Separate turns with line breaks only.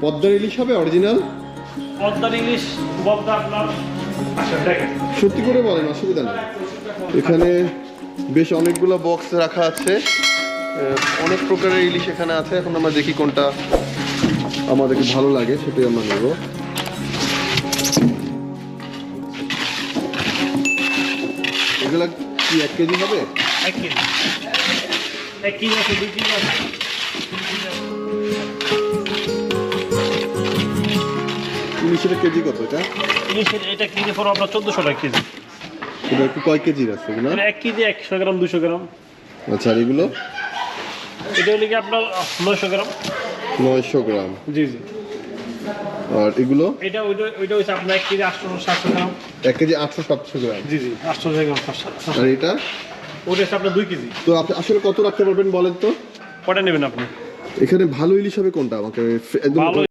পদ্মার ইলিশ হবে অরিজিনাল?
পদ্মার ইলিশ বলতে আপনার
সত্যি করে বলেন, অসুবিধা নেই। এখানে বেশ অনেকগুলো বক্স রাখা আছে, অনেক প্রকারের ইলিশ এখানে আছে। এখন আমরা দেখি কোনটা আমাদেরকে ভালো লাগে সেটাই আমরা নেব। এগুলা কি 1 কেজি হবে?
1 কেজি। 1 কেজি আছে, 2 কেজি আছে।
ইলিশের কেজি কত এটা?
ইলিশের এটা কেজি পড়ো আপনার 1400 টাকা কেজি।
এটা একটু কয় কেজির আছে এগুলো?
1 কেজি 100 গ্রাম 200 গ্রাম।
আচ্ছা, আর এগুলো?
এটা হলে কি আপনার 900 গ্রাম।
900 গ্রাম।
জি জি।
আর এগুলো?
এটা ওইটা হচ্ছে আপনার 1 কেজি 800-700 গ্রাম।
1 কেজি 800-700 গ্রাম।
জি জি, 800 গ্রাম।
আর এটা?
ওটা হচ্ছে আপনার 2 কেজি।
তো আপনি আসলে কত রাখতে পারবেন বলেন তো?
কটা নেবেন আপনি?
এখানে ভালো ইলিশ হবে কোনটা আমাকে একদম?
ভালো